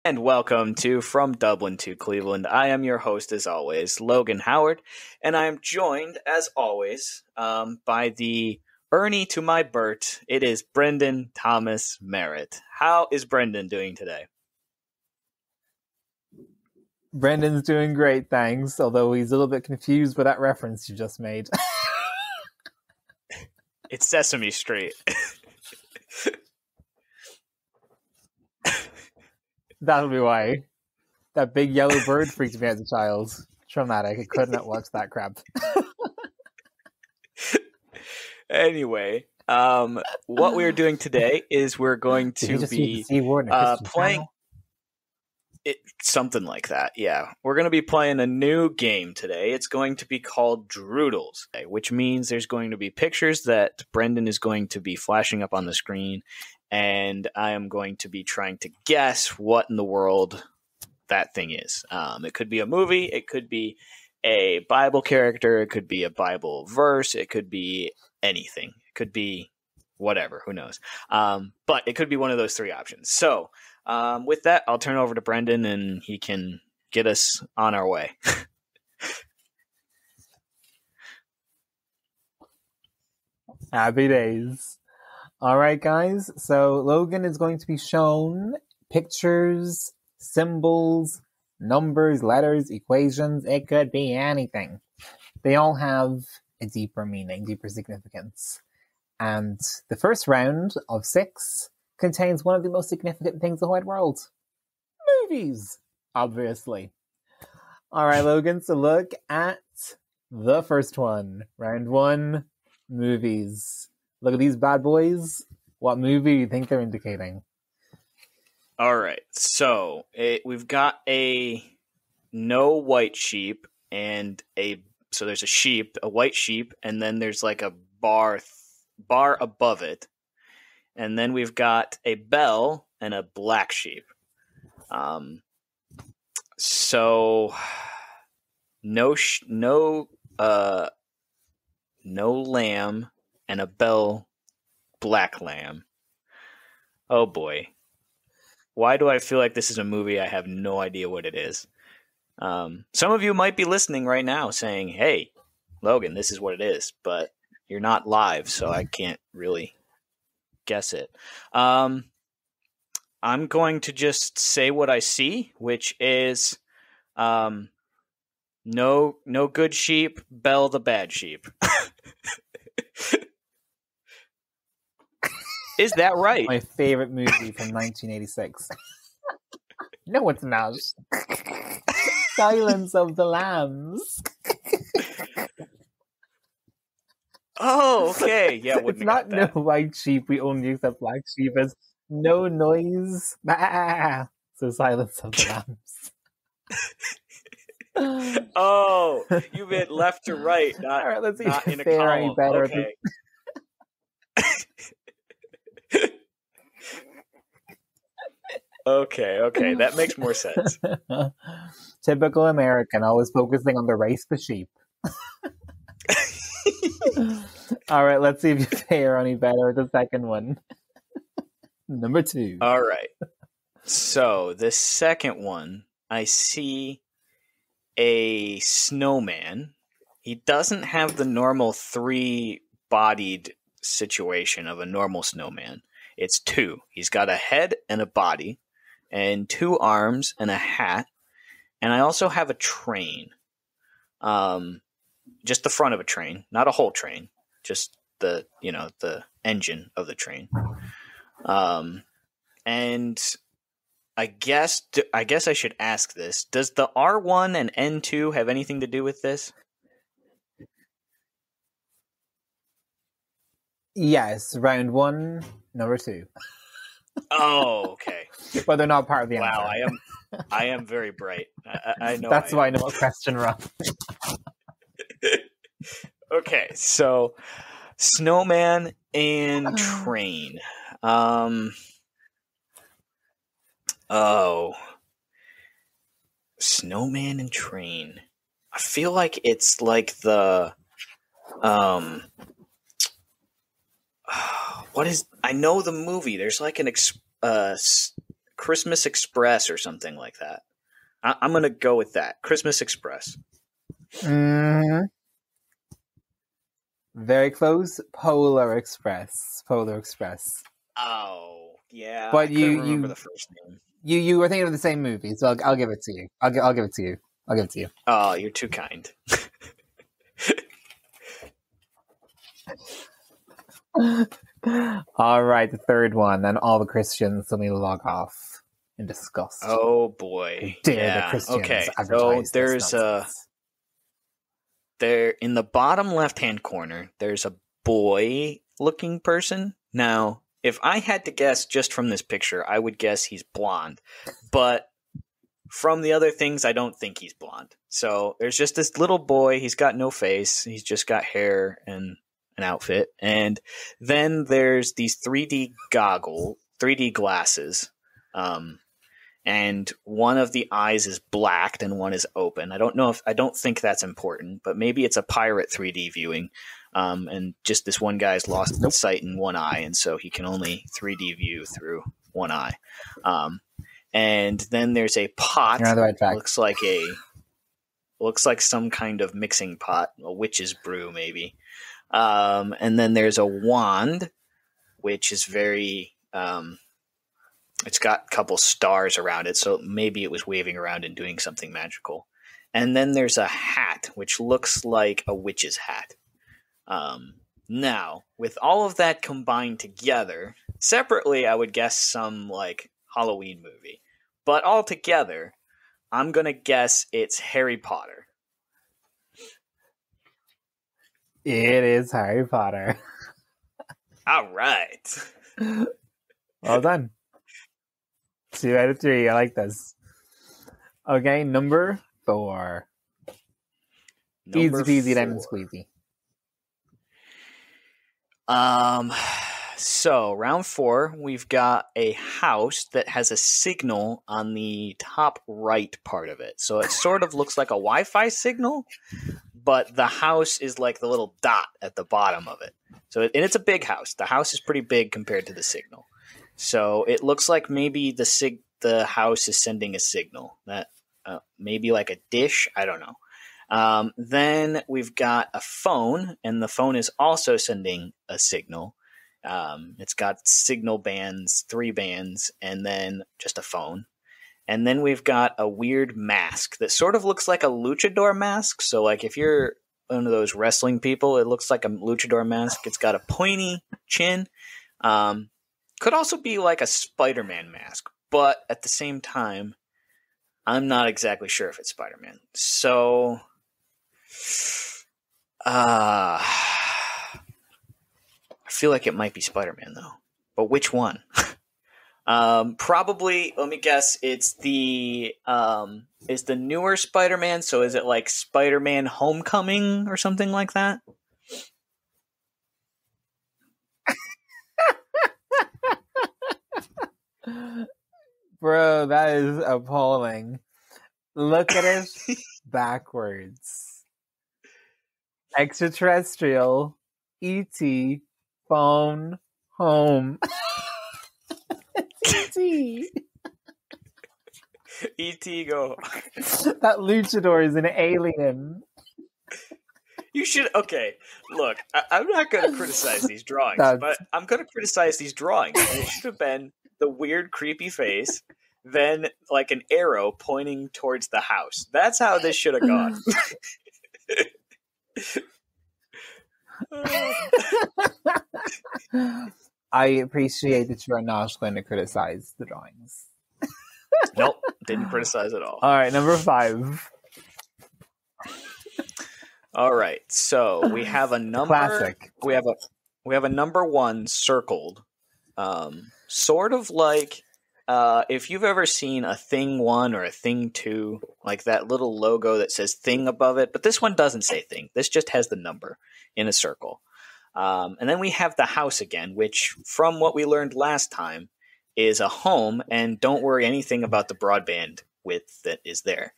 And welcome to From Dublin to Cleveland. I am your host, as always, Logan Howard, and I am joined, as always, by the Ernie to my Bert. It is Brendan Thomas Merritt. How is Brendan doing today? Brendan's doing great, thanks, although he's a little bit confused by that reference you just made. It's Sesame Street. That'll be why. That big yellow bird freaked me out as a child. Traumatic. I could not watch that crap. Anyway, what we're doing today is we're going to be playing something like that. Yeah, we're going to be playing a new game today. It's going to be called Droodles, which means there's going to be pictures that Brendan is going to be flashing up on the screen, and I am going to be trying to guess what in the world that thing is. It could be a movie, it could be a Bible character, it could be a Bible verse, it could be anything. It could be whatever, who knows. But it could be one of those three options. So with that, I'll turn it over to Brendan and he can get us on our way. Happy days. All right, guys. So Logan is going to be shown pictures, symbols, numbers, letters, equations. It could be anything. They all have a deeper meaning, deeper significance. And the first round of 6 contains one of the most significant things in the wide world. Movies, obviously. All right, Logan, so look at the first one. Round 1, movies. Look at these bad boys. What movie do you think they're indicating? All right, so we've got a no white sheep and so there's a sheep, a white sheep, and then there's like a bar above it. And then we've got a bell and a black sheep. So no lamb and a bell, black lamb. Oh boy. Why do I feel like this is a movie I have no idea what it is? Some of you might be listening right now saying, hey, Logan, this is what it is. But you're not live, so I can't really guess it. I'm going to just say what I see, which is no good sheep, Bell the bad sheep. Is that right? My favorite movie from 1986. No, it's not. Silence of the Lambs. Oh, okay. Yeah, it's not no white sheep. We only accept black sheep as no noise. So Silence of the Lambs. Oh, you meant left to right, not, all right, let's see not if in a they're any column. better. Okay. Okay, that makes more sense. Typical American, always focusing on the race of sheep. All right, let's see if you fare any better with the second one. Number 2. All right. So the second one, I see a snowman. He doesn't have the normal 3-bodied situation of a normal snowman. It's 2. He's got a head and a body, and 2 arms and a hat. And I also have a train. Just the front of a train, not a whole train, just the engine of the train. And I guess I should ask this. Does the R1 and N2 have anything to do with this? Yes, round 1, number 2. Oh, okay. But they're not part of the answer. Wow, I am very bright. I know. That's why I know what question wrong. Okay, so snowman and train. Snowman and train. I feel like it's like the what is? I know the movie. There's like an Christmas Express or something like that. I'm going to go with that. Christmas Express. Mm-hmm. Very close. Polar Express. Polar Express. Oh, yeah. But I couldn't remember the first name. You were thinking of the same movie, so I'll give it to you. I'll give it to you. I'll give it to you. Oh, you're too kind. All right, the third one, and all the Christians let me log off in disgust. Oh boy. Dare the Christians Okay. So advertise there's there in the bottom left-hand corner, there's a boy-looking person. Now, if I had to guess just from this picture, I would guess he's blonde. But from the other things, I don't think he's blonde. So there's just this little boy. He's got no face. He's just got hair and an outfit. And then there's these 3D glasses. And one of the eyes is blacked and one is open. I don't think that's important, but maybe it's a pirate 3D viewing. And just this one guy's lost sight in one eye, and so he can only 3D view through one eye. And then there's a pot. You're on the right track. Looks like some kind of mixing pot, a witch's brew maybe. And then there's a wand, which is very it's got a couple stars around it, so maybe it was waving around and doing something magical. And then there's a hat, which looks like a witch's hat. Now, with all of that combined together, separately I would guess some like Halloween movie. But all together, I'm going to guess it's Harry Potter. It is Harry Potter. All right. Well done. 2 out of 3. I like this. Okay, number 4. Easy peasy lemon squeezy. So round 4, we've got a house that has a signal on the top right part of it. So it sort of looks like a Wi-Fi signal, but the house is like the little dot at the bottom of it. So and it's a big house. The house is pretty big compared to the signal. So it looks like maybe the house is sending a signal that maybe like a dish. I don't know. Then we've got a phone, and the phone is also sending a signal. It's got signal bands, 3 bands, and then just a phone. And then we've got a weird mask that sort of looks like a luchador mask. So like if you're one of those wrestling people, it looks like a luchador mask. It's got a pointy chin. Could also be like a Spider-Man mask, but at the same time, I'm not exactly sure if it's Spider-Man. So, I feel like it might be Spider-Man though. But which one? Probably, let me guess, it's the newer Spider-Man, so is it like Spider-Man Homecoming or something like that? Bro, that is appalling. Look at it backwards. Extraterrestrial, E.T., phone, home. E.T. E.T. go. That luchador is an alien. You should, okay, look, I'm not going to criticize these drawings, but I'm going to criticize these drawings. It should have been the weird, creepy face, then like an arrow pointing towards the house. That's how this should have gone. I appreciate that you are not going to criticize the drawings. Nope, didn't criticize at all. All right, number 5. All right, so we have a number. Classic. We have a number 1 circled, sort of like if you've ever seen a Thing 1 or a Thing 2, like that little logo that says Thing above it, but this one doesn't say Thing. This just has the number in a circle. And then we have the house again, which from what we learned last time is a home, and don't worry anything about the broadband width that is there.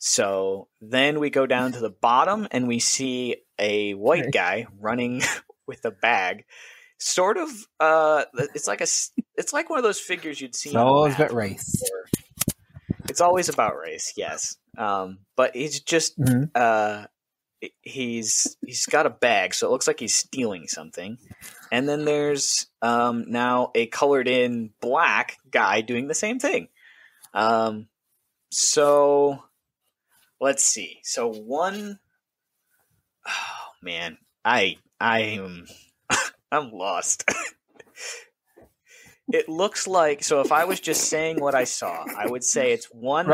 So then we go down to the bottom and we see a white guy running with a bag. Sort of. It's like one of those figures you'd see. It's always about race. It's always about race, yes. But he's just he's got a bag, so it looks like he's stealing something. And then there's now a colored in black guy doing the same thing. So let's see. So one, oh man, I am I'm lost. It looks like, so if I was just saying what I saw, I would say it's one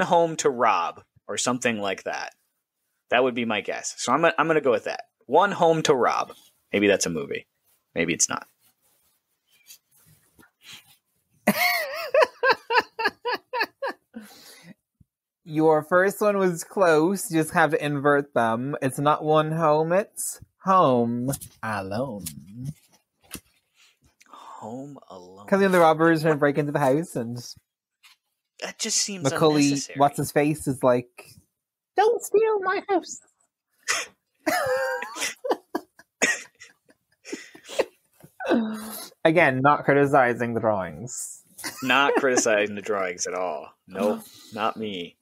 home to rob or something like that. That would be my guess. So I'm going to go with that. One home to rob. Maybe that's a movie. Maybe it's not. Your first one was close. You just have to invert them. It's not one home, it's Home Alone. Home Alone. Because the robbers are going to break into the house and that just seems Macaulay, unnecessary. what's his face, is like, don't steal my house. Again, not criticizing the drawings. Not criticizing the drawings at all. Nope, not me.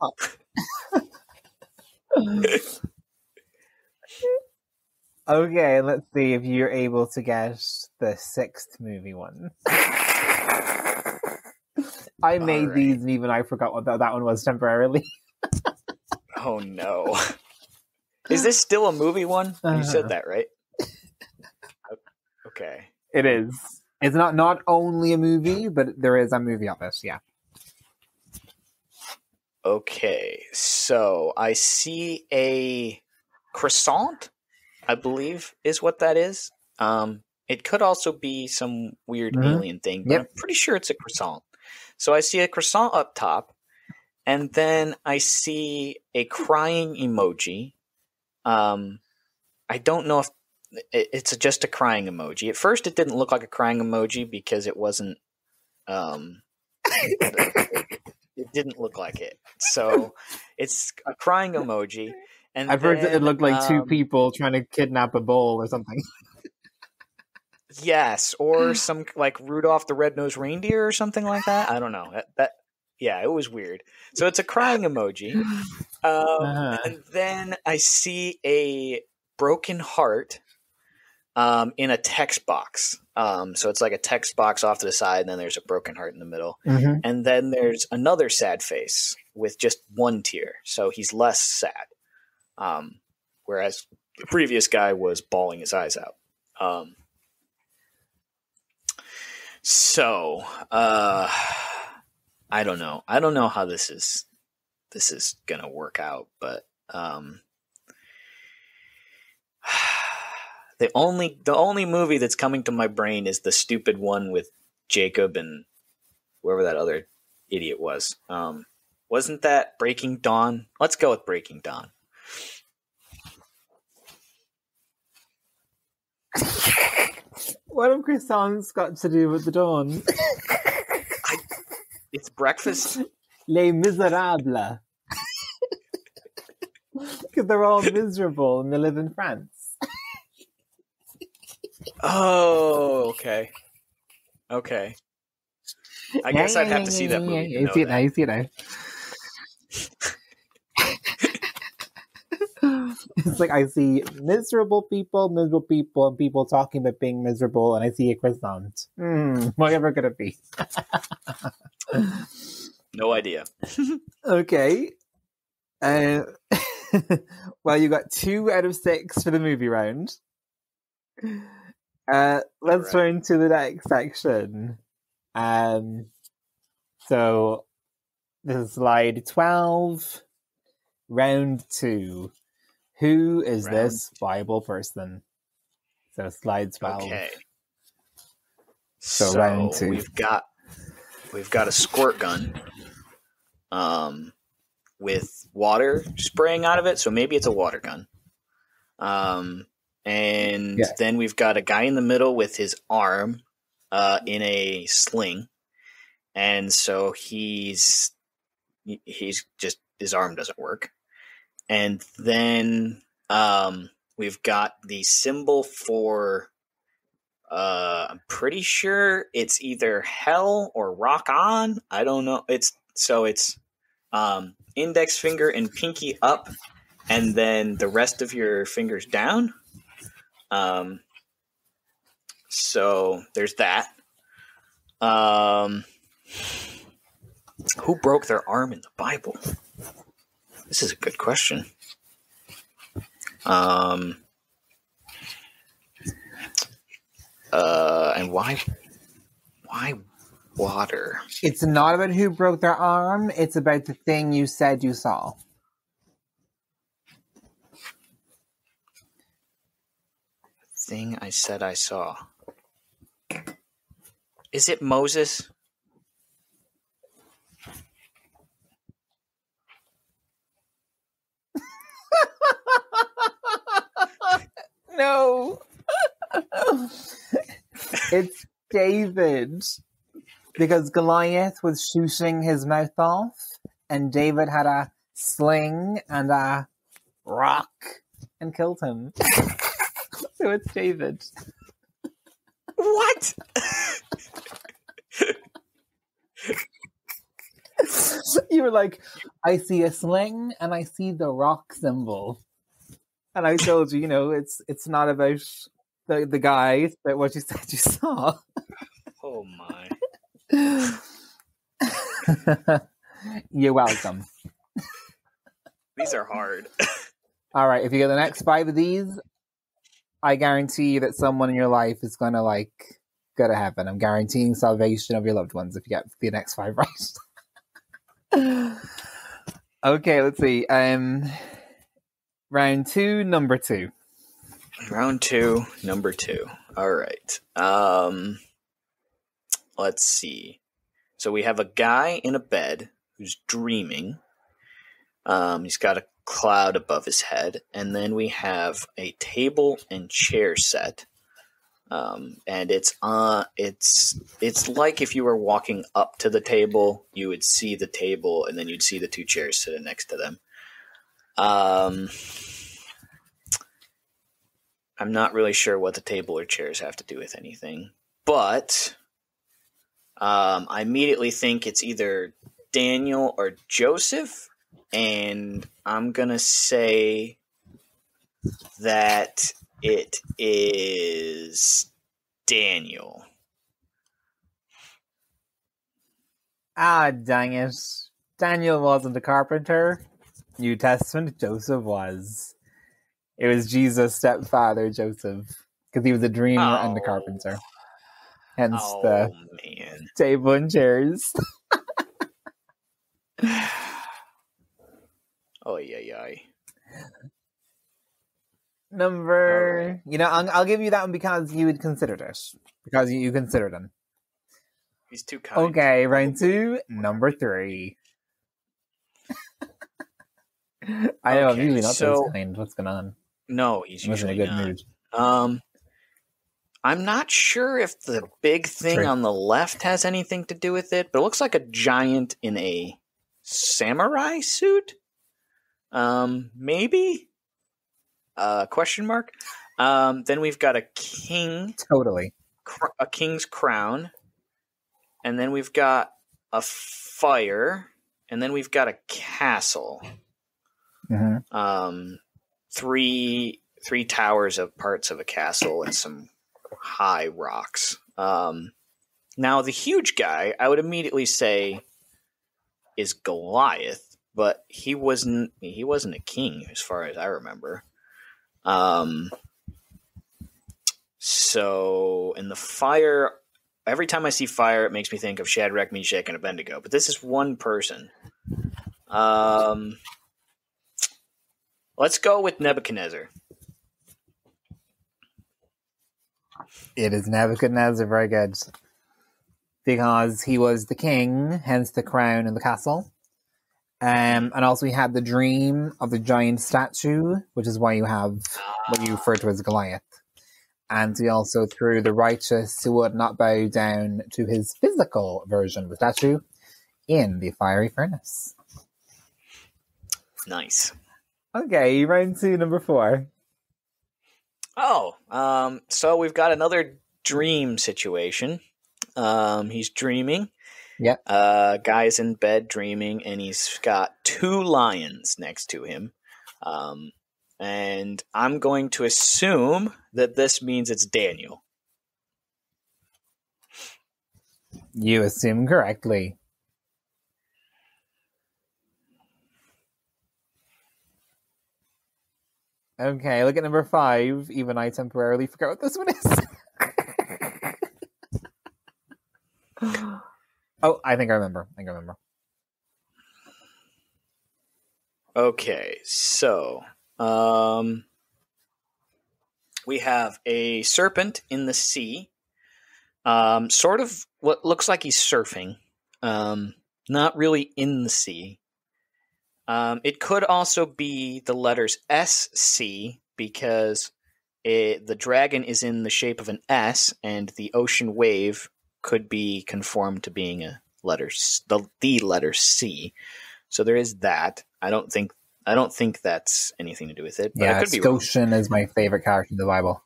Okay, let's see if you're able to get the sixth movie one. I made these and even I forgot what that one was temporarily. Oh no. Is this still a movie one? You said that, right? Okay. It is. It's not only a movie, but there is a movie of it, yeah. Okay, so I see a croissant, I believe is what that is. It could also be some weird alien thing, but I'm pretty sure it's a croissant. So I see a croissant up top, and then I see a crying emoji. I don't know if it's just a crying emoji. At first, it didn't look like a crying emoji because it wasn't. It didn't look like it. So it's a crying emoji. And I've heard that it looked like two people trying to kidnap a bull or something. Yes, or some like Rudolph the Red-Nosed Reindeer or something like that. I don't know. Yeah, it was weird. So it's a crying emoji. And then I see a broken heart in a text box. So it's like a text box off to the side, and then there's a broken heart in the middle. And then there's another sad face with just one tear. So he's less sad. Whereas the previous guy was bawling his eyes out. So I don't know. I don't know how this is gonna work out, but the only movie that's coming to my brain is the stupid one with Jacob and whoever that other idiot was. Wasn't that Breaking Dawn? Let's go with Breaking Dawn. What have croissants got to do with the dawn? It's breakfast. Les Miserables. Because they're all miserable and they live in France. Oh, okay. Okay. I guess I'd have to see that movie. I see it now. It's like I see miserable people, and people talking about being miserable, and I see a croissant. Whatever could it be? No idea. Okay. Well, you got 2 out of 6 for the movie round. Let's turn to the next section. So this is slide 12, round 2. Who is this Bible person? So slide 12. Okay. So round 2. We've got a squirt gun, with water spraying out of it. So maybe it's a water gun. Then we've got a guy in the middle with his arm in a sling, and so he's just his arm doesn't work. And then we've got the symbol for, I'm pretty sure it's either hell or rock on. I don't know. It's index finger and pinky up, and then the rest of your fingers down. So there's that. Who broke their arm in the Bible? This is a good question. And why water? It's not about who broke their arm. It's about the thing you said you saw. Thing I said I saw. Is it Moses? No. It's David. Because Goliath was shooting his mouth off, and David had a sling and a rock and killed him. So it's David. What? You were like, I see a sling and I see the rock symbol. And I told you, it's not about the guy, it's about what you said you saw. Oh my. You're welcome. These are hard. All right, if you get the next 5 of these, I guarantee you that someone in your life is going to go to heaven. I'm guaranteeing salvation of your loved ones if you get the next 5 right. Okay, let's see. Round 2, number 2. Round 2, number 2. All right. Let's see. So we have a guy in a bed who's dreaming. He's got a cloud above his head, and then we have a table and chair set. And it's like if you were walking up to the table, you would see the table, and then you'd see the 2 chairs sitting next to them. I'm not really sure what the table or chairs have to do with anything, but I immediately think it's either Daniel or Joseph, and I'm gonna say that it is Daniel. Ah, dang it. Daniel wasn't a carpenter. New Testament, Joseph was. It was Jesus' stepfather, Joseph, because he was a dreamer and a carpenter. Hence the table and chairs. Oh, yeah. Number... Right. I'll give you that one because you had considered it. Because you considered him. He's too kind. Okay, round 2, number 3. I know, I'm usually not so kind. What's going on? No, he's usually in a good mood. I'm not sure if the big thing on the left has anything to do with it, but it looks like a giant in a samurai suit. Maybe? Question mark. Then we've got a king. Totally. A king's crown. And then we've got a fire. And then we've got a castle. Mm-hmm. Three towers of parts of a castle and some high rocks. Now the huge guy, I would immediately say, is Goliath, but he wasn't a king as far as I remember. So in the fire, every time I see fire, it makes me think of Shadrach, Meshach, and Abednego. But this is one person. Let's go with Nebuchadnezzar. It is Nebuchadnezzar, very good. Because he was the king, hence the crown and the castle. And also he had the dream of the giant statue, which is why you have what you refer to as Goliath. And he also threw the righteous who would not bow down to his physical version of the statue in the fiery furnace. Nice. Okay, round 2, number 4. So we've got another dream situation. He's dreaming. Yep. Guy's in bed dreaming, and he's got two lions next to him. And I'm going to assume that this means it's Daniel. You assume correctly. Okay, look at number 5. Even I temporarily forgot what this one is. Oh, I think I remember. Okay, so we have a serpent in the sea. Sort of what looks like he's surfing. Not really in the sea. It could also be the letters SC because the dragon is in the shape of an S, and the ocean wave could be conformed to being a letter, the letter C. So there is that. I don't think that's anything to do with it. But yeah, it could be Goshen is my favorite character in the Bible.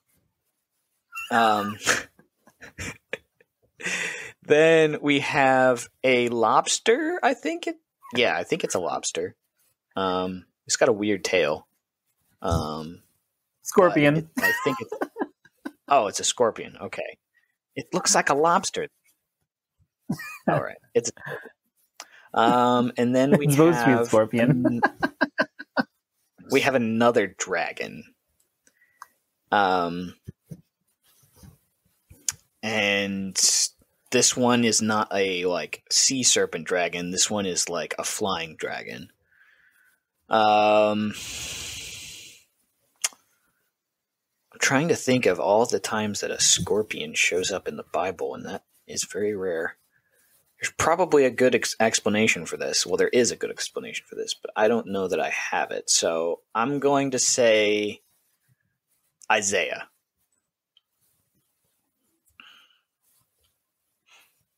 Then we have a lobster. I think it's a lobster. It's got a weird tail. Scorpion. I think it's. Oh, it's a scorpion. Okay, it looks like a lobster. All right, it's. And then we it's supposed to be a scorpion. We have another dragon. And this one is not a sea serpent dragon. This one is like a flying dragon. I'm trying to think of all the times that a scorpion shows up in the Bible, and that is very rare. There's probably a good explanation for this. Well, there is a good explanation for this, but I don't know that I have it. So I'm going to say Isaiah.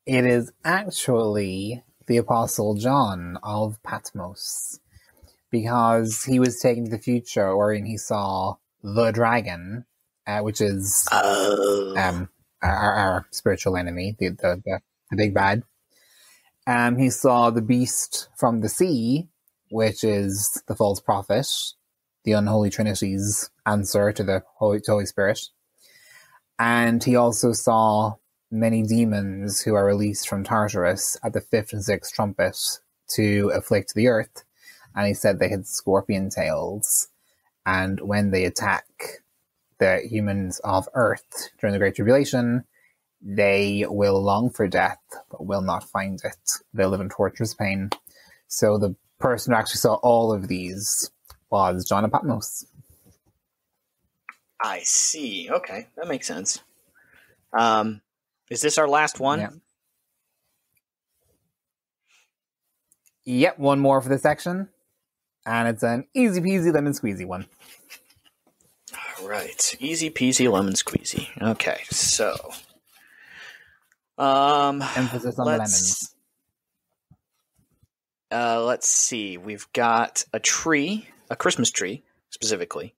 It is actually the Apostle John of Patmos, because he was taken to the future wherein he saw the dragon, which is our spiritual enemy, the big bad. He saw the beast from the sea, which is the false prophet, the unholy Trinity's answer to the Holy Spirit. And he also saw many demons who are released from Tartarus at the 5th and 6th trumpet to afflict the earth. And he said they had scorpion tails. And when they attack the humans of earth during the Great Tribulation, they will long for death, but will not find it. They'll live in torturous pain. So the person who actually saw all of these was John of Patmos. I see. Okay, that makes sense. Is this our last one? Yeah. Yep, one more for this section. And it's an easy peasy lemon squeezy one. All right. Easy peasy lemon squeezy. Okay, so emphasis on the lemons. Let's see. We've got a tree, a Christmas tree specifically.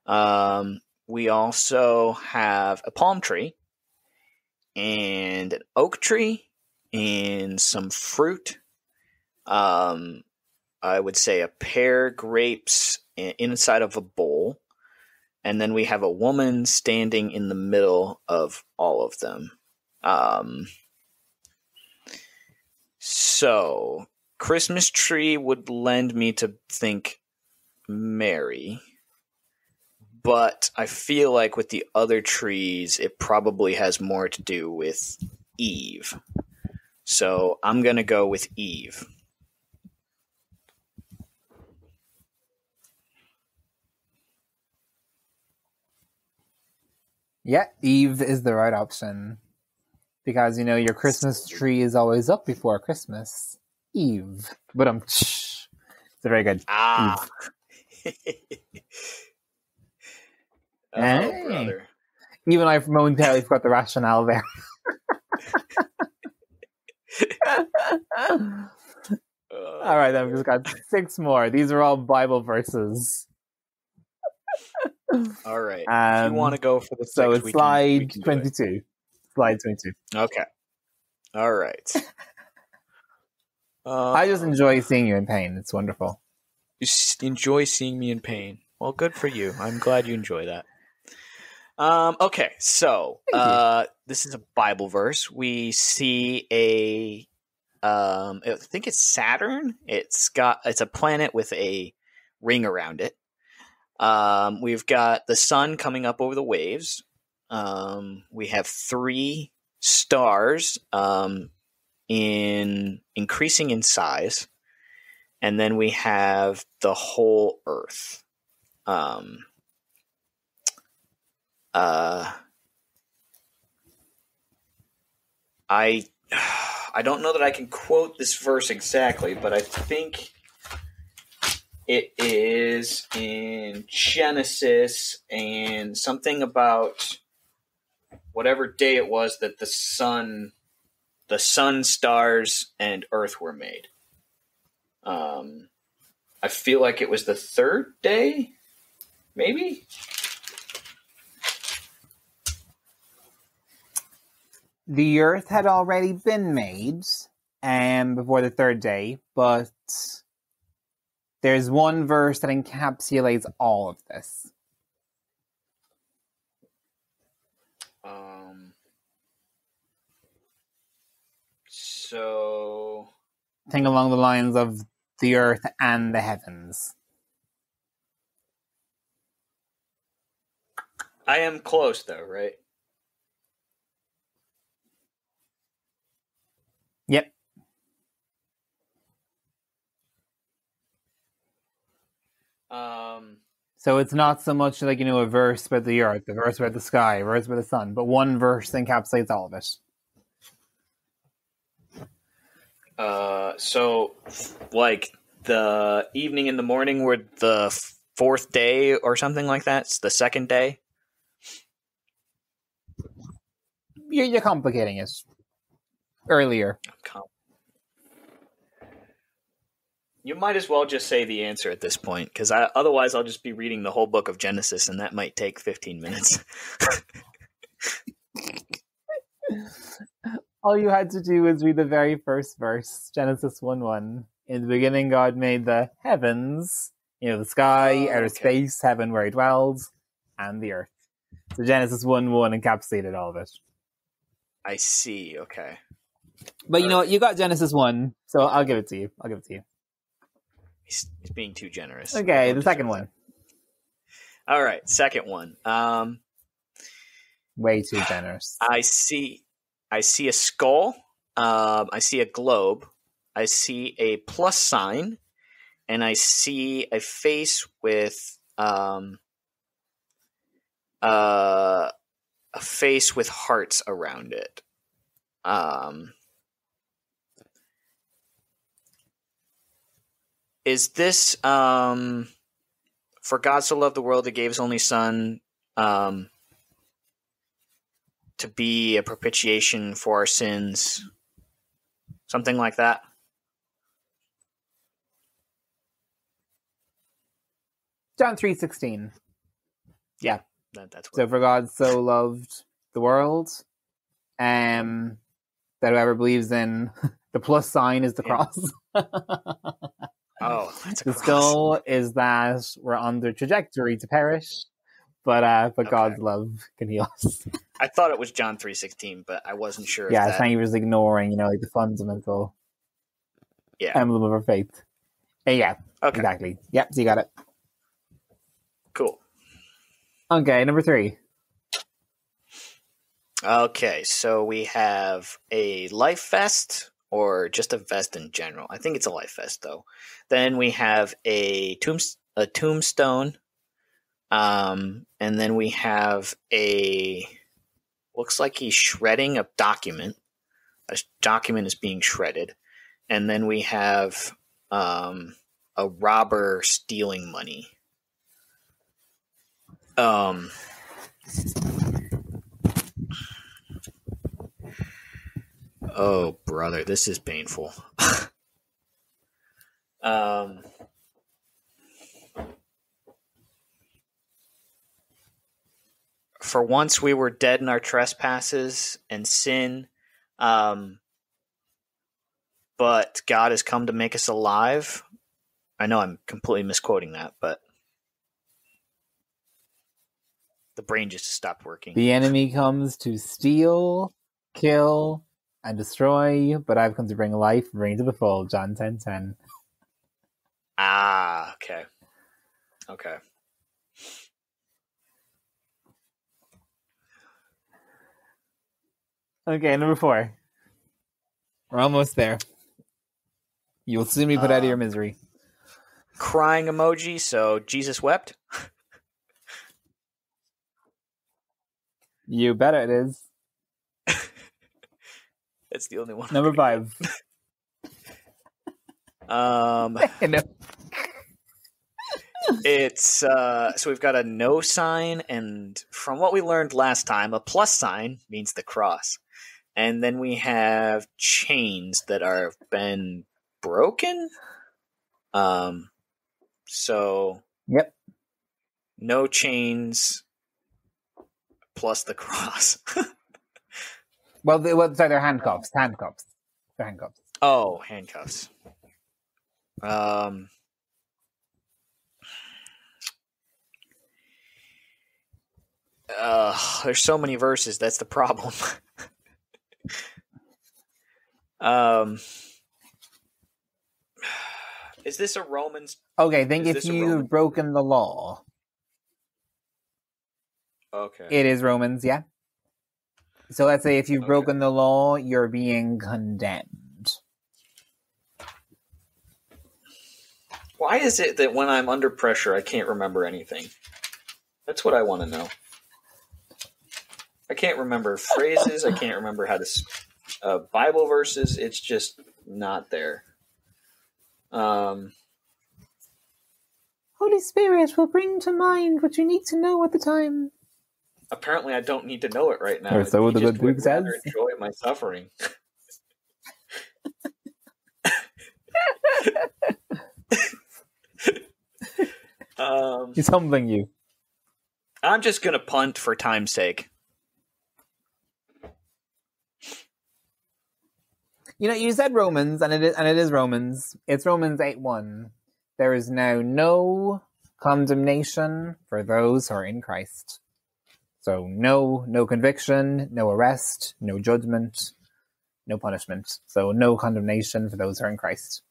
We also have a palm tree and an oak tree and some fruit. I would say a pear, grapes inside of a bowl. And then we have a woman standing in the middle of all of them. So Christmas tree would lend me to think Mary. But I feel like with the other trees, it probably has more to do with Eve. So I'm going to go with Eve. Yeah, Eve is the right option. Because, your Christmas tree is always up before Christmas. Eve. But it's very good. Eve. Oh, hey. Brother. Even I momentarily forgot the rationale there. All right, then we've got 6 more. These are all Bible verses. All right. If you want to go for the So 6, it's we slide can do 22. Slide 22. it. Okay. All right. I just enjoy seeing you in pain. It's wonderful. You enjoy seeing me in pain. Well, good for you. I'm glad you enjoy that. Okay, so this is a Bible verse. We see I think it's Saturn. It's a planet with a ring around it. We've got the sun coming up over the waves. We have 3 stars in increasing in size, and then we have the whole Earth. I don't know that I can quote this verse exactly, but I think it is in Genesis and something about whatever day it was that the sun, stars, and Earth were made. I feel like it was the 3rd day, maybe? The Earth had already been made before the 3rd day, but there's one verse that encapsulates all of this. So Think along the lines of the Earth and the heavens. I am close, though, right? Yep. So it's not so much like, a verse about the Earth, a verse about the sky, a verse about the sun, but one verse encapsulates all of it. So, like, the evening and the morning were the 4th day or something like that? It's the 2nd day? You're complicating it. Earlier. You might as well just say the answer at this point, because otherwise I'll just be reading the whole book of Genesis, and that might take 15 minutes. All you had to do was read the very first verse, Genesis 1:1. In the beginning, God made the heavens, the sky, outer space, heaven where he dwells, and the earth. So Genesis 1:1 encapsulated all of it. I see, okay. But you know what? You got Genesis 1, so I'll give it to you. He's being too generous. Okay, the second one. All right, second one. Way too generous. I see a skull. I see a globe. I see a plus sign, and I see a face with a face with hearts around it. Is this for God so loved the world that gave his only son to be a propitiation for our sins? Something like that? John 3:16. Yeah. That's so for God so loved the world, that whoever believes in the plus sign is the cross. Oh, that's a the cross. skull is that we're on the trajectory to perish, but okay. God's love can heal us. I thought it was John 3:16, but I wasn't sure. Yeah, I think he was ignoring, like the fundamental emblem of our faith. Yeah, okay. Exactly. Yep, so you got it. Cool. Okay, number 3. Okay, so we have a life vest, or just a vest in general. I think it's a life vest, though. Then we have a tombstone, and then we have looks like he's shredding a document. A document is being shredded, and then we have a robber stealing money. Oh, brother, this is painful. For once we were dead in our trespasses and sin, but God has come to make us alive. I know I'm completely misquoting that, but the brain just stopped working. The enemy comes to steal, kill, and destroy, but I've come to bring life and bring to the full. John 10:10. Ah, okay. Okay. Okay, number 4. We're almost there. You'll soon be put out of your misery. Crying emoji, so Jesus wept? You bet it is. That's the only one. Number 5. It's so we've got a no sign, and from what we learned last time, a plus sign means the cross. And then we have chains that are been broken. So Yep. no chains plus the cross. Well, sorry, they're handcuffs. They're handcuffs. Oh, handcuffs. There's so many verses. That's the problem. Is this a Romans? Okay, think if you've broken the law. Okay. It is Romans, yeah. So let's say if you've broken the law, you're being condemned. Why is it that when I'm under pressure, I can't remember anything? That's what I want to know. I can't remember phrases. I can't remember how to Bible verses. It's just not there. Holy Spirit will bring to mind what you need to know at the time. Apparently, I don't need to know it right now. Or so the good book says. Enjoy my suffering. He's humbling you. I'm just gonna punt for time's sake. You know, you said Romans, and it is Romans. It's Romans 8:1. There is now no condemnation for those who are in Christ. So no conviction, no arrest, no judgment, no punishment. So no condemnation for those who are in Christ.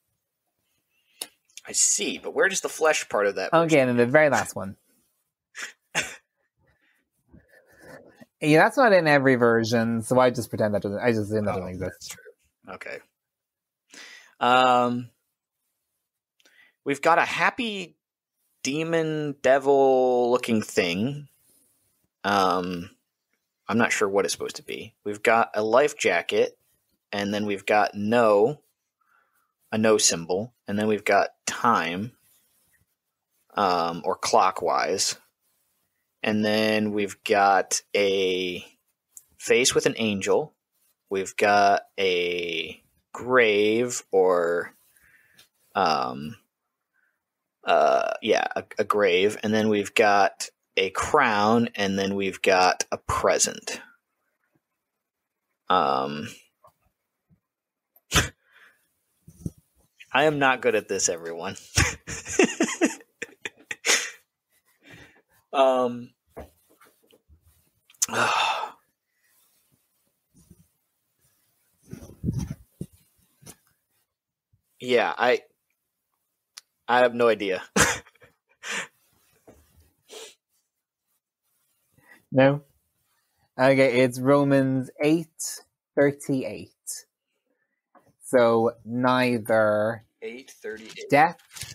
I see, but where does the flesh part of that? Okay, and then the very last one. Yeah, that's not in every version, so I just pretend that doesn't. I just assume that doesn't exist. That's true. Okay. We've got a happy demon devil looking thing. I'm not sure what it's supposed to be. We've got a life jacket, and then we've got a no symbol, and then we've got time, or clockwise, and then we've got a face with an angel. We've got a grave, or a grave, and then we've got a crown, and then we've got a present. I am not good at this, everyone. Yeah, I have no idea. No? Okay, it's Romans 8:38. So neither 8:38. death,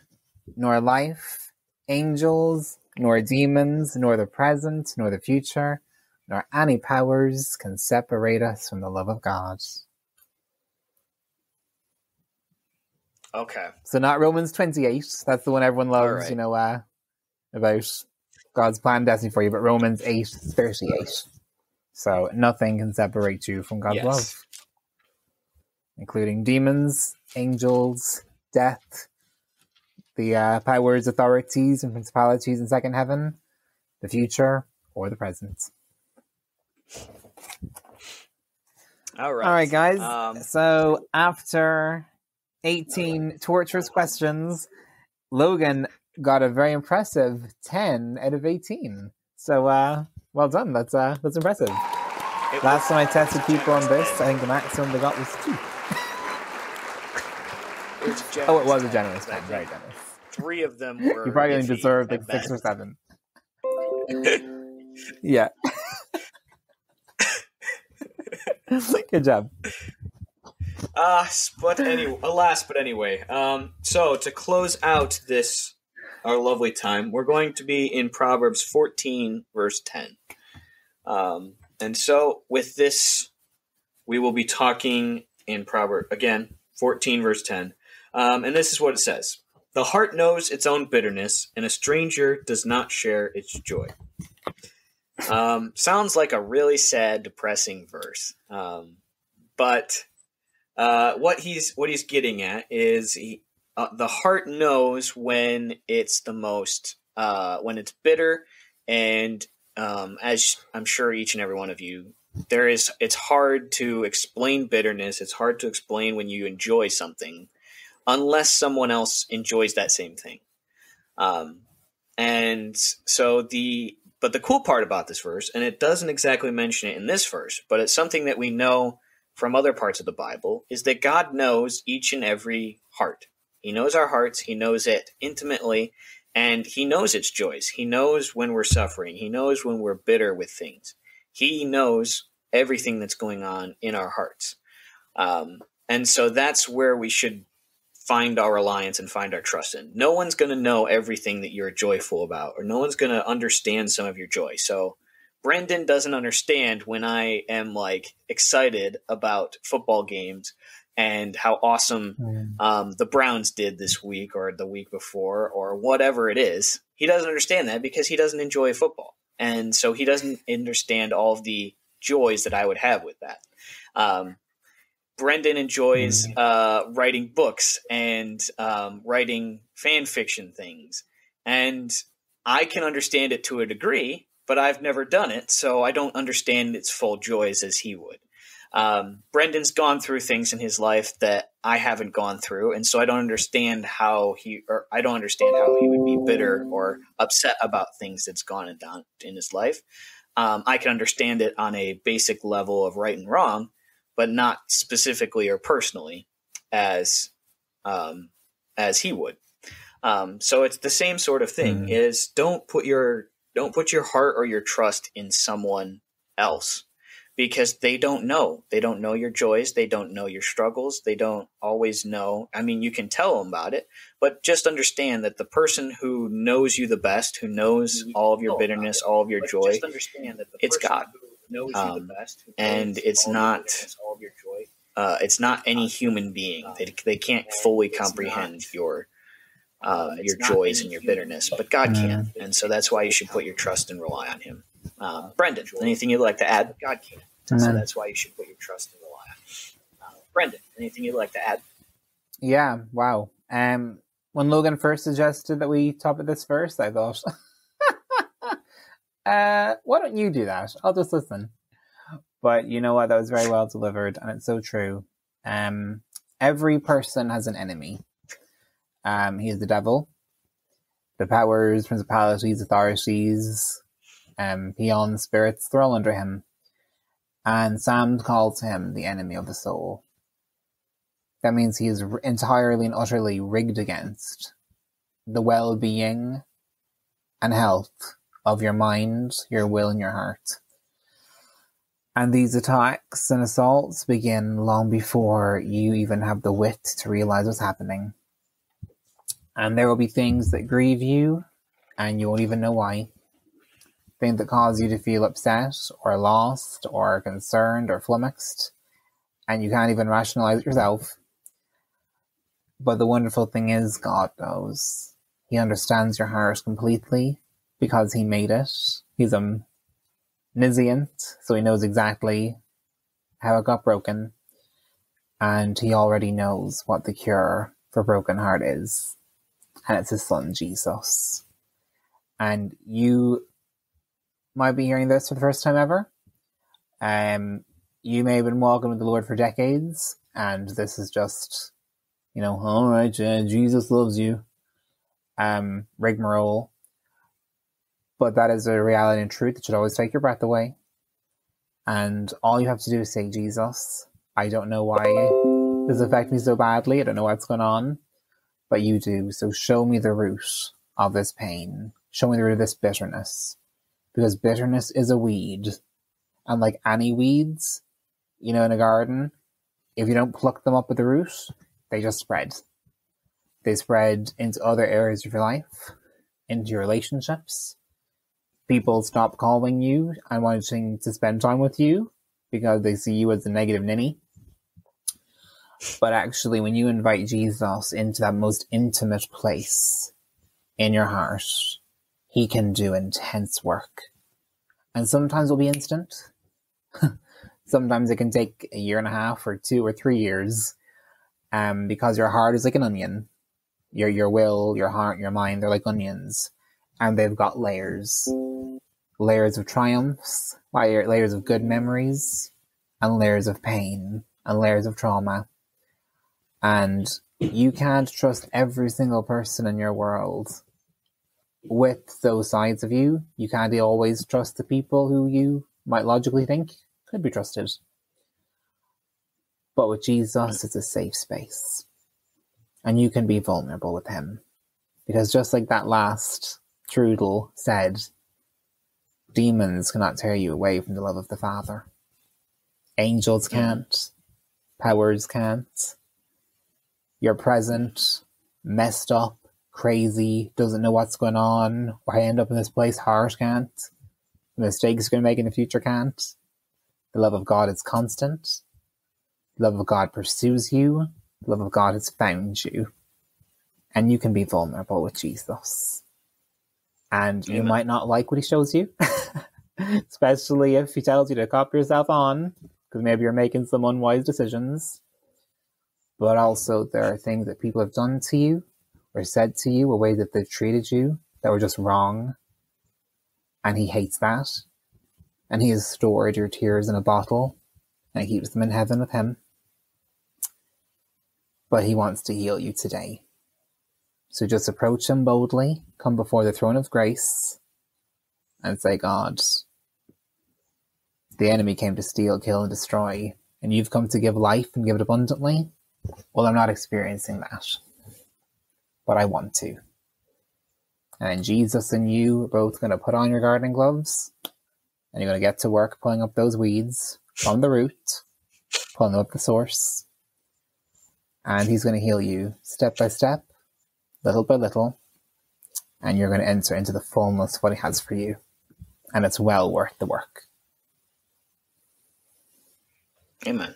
nor life, angels, nor demons, nor the present, nor the future, nor any powers can separate us from the love of God. Okay. So not Romans 28. That's the one everyone loves, right. About God's plan, destiny for you, but Romans 8:38. So nothing can separate you from God's love, including demons, angels, death, the powers, authorities, and principalities in second heaven, the future, or the present. All right. All right, guys. So after 18 torturous questions, Logan got a very impressive 10 out of 18. So, well done. That's impressive. Last time I tested people on this, I think the maximum they got was 2. It was a generous 10. Very generous. 3 of them were. You probably only deserved like 6 or 7. Yeah. Good job. But anyway, so to close out our lovely time, we're going to be in Proverbs 14, verse 10. And so with this, we will be talking in Proverbs, again, 14, verse 10. And this is what it says. The heart knows its own bitterness, and a stranger does not share its joy. Sounds like a really sad, depressing verse. But what he's getting at is the heart knows when it's the most when it's bitter, and as I'm sure each and every one of you, it's hard to explain bitterness. It's hard to explain when you enjoy something, unless someone else enjoys that same thing. And so but the cool part about this verse, and it doesn't exactly mention it in this verse, but it's something that we know from other parts of the Bible, is that God knows each and every heart. He knows our hearts. He knows it intimately, and he knows its joys. He knows when we're suffering. He knows when we're bitter with things. He knows everything that's going on in our hearts. And so that's where we should find our reliance and find our trust in. No one's going to know everything that you're joyful about, or no one's going to understand some of your joy. So Brendan doesn't understand when I am like excited about football games and how awesome the Browns did this week or the week before or whatever it is. He doesn't understand that because he doesn't enjoy football. And so he doesn't understand all of the joys that I would have with that. Brendan enjoys writing books and writing fan fiction things. And I can understand it to a degree, but I've never done it, so I don't understand its full joys as he would. Brendan's gone through things in his life that I haven't gone through, and so I don't understand how he would be bitter or upset about things that's gone and done in his life. I can understand it on a basic level of right and wrong, but not specifically or personally as he would. So it's the same sort of thing. Is don't put your heart or your trust in someone else, because they don't know. They don't know your joys. They don't know your struggles. They don't always know. I mean, you can tell them about it, but just understand that the person who knows you the best, who knows all of your bitterness, all of your joy, it's God. And it's not any human being. They can't fully comprehend your joys and your bitterness, but God can. And so that's why you should put your trust and rely on him. Brendan, anything you'd like to add? God can. So that's why you should put your trust and rely on him. Brendan, anything you'd like to add? Yeah, wow. When Logan first suggested that we topic this first, I thought, why don't you do that? I'll just listen. But you know what? That was very well delivered, and it's so true. Every person has an enemy. He is the devil. The powers, principalities, authorities, beyond spirits, they're all under him. And Sam calls him the enemy of the soul. That means he is entirely and utterly rigged against the well-being and health of your mind, your will, and your heart. And these attacks and assaults begin long before you even have the wit to realize what's happening. And there will be things that grieve you, and you won't even know why. Things that cause you to feel upset, or lost, or concerned, or flummoxed, and you can't even rationalize it yourself. But the wonderful thing is, God knows. He understands your heart completely, because he made it. He's omniscient, so he knows exactly how it got broken, and he already knows what the cure for broken heart is. And it's his son, Jesus. And you might be hearing this for the first time ever, You may have been walking with the Lord for decades, and this is just, all right, Jesus loves you, rigmarole. But that is a reality and truth that should always take your breath away. And all you have to do is say, Jesus, I don't know why this affects me so badly. I don't know what's going on, but you do. So show me the root of this pain. Show me the root of this bitterness. Because bitterness is a weed. And like any weeds, in a garden, if you don't pluck them up at the root, they just spread. They spread into other areas of your life, into your relationships. People stop calling you and wanting to spend time with you because they see you as a negative ninny. But actually, when you invite Jesus into that most intimate place in your heart, he can do intense work. And sometimes it'll be instant. Sometimes it can take a year and a half or 2 or 3 years, because your heart is like an onion. Your will, your heart, your mind, they're like onions. And they've got layers. Layers of triumphs, layers of good memories, and layers of pain, and layers of trauma. And you can't trust every single person in your world with those sides of you. You can't always trust the people who you might logically think could be trusted. But with Jesus, it's a safe space. And you can be vulnerable with him. Because just like that last Droodle said, demons cannot tear you away from the love of the Father. Angels can't. Powers can't. Your present, messed up, crazy, doesn't know what's going on, why I end up in this place, heart can't. The mistakes you're going to make in the future can't. The love of God is constant. The love of God pursues you. The love of God has found you. And you can be vulnerable with Jesus. And you might not like what he shows you, especially if he tells you to cop yourself on, because maybe you're making some unwise decisions. But also there are things that people have done to you or said to you, a way that they've treated you that were just wrong. And he hates that. And he has stored your tears in a bottle and keeps them in heaven with him. But he wants to heal you today. So just approach him boldly, come before the throne of grace, and say, God, the enemy came to steal, kill, and destroy, and you've come to give life and give it abundantly. Well, I'm not experiencing that, but I want to. And Jesus and you are both going to put on your gardening gloves, and you're going to get to work pulling up those weeds from the root, pulling up the source, and he's going to heal you step by step, little by little, and you're going to enter into the fullness of what he has for you. And it's well worth the work. Amen.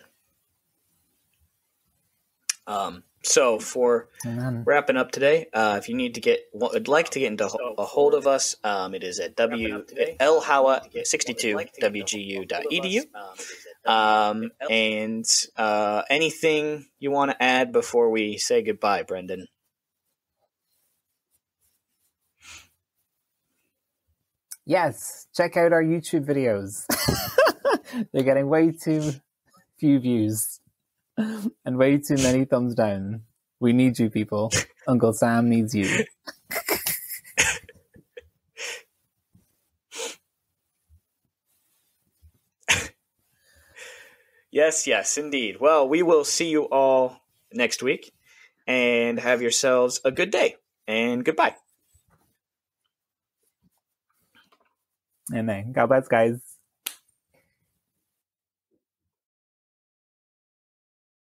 So for wrapping up today, if you need to would like to get into a hold of us, it is at lhowa62wgu.edu. And anything you want to add before we say goodbye, Brendan? Yes, check out our YouTube videos. They're getting way too few views and way too many thumbs down. We need you, people. Uncle Sam needs you. Yes, indeed. Well, we will see you all next week, and have yourselves a good day, and goodbye. Amen. God bless, guys.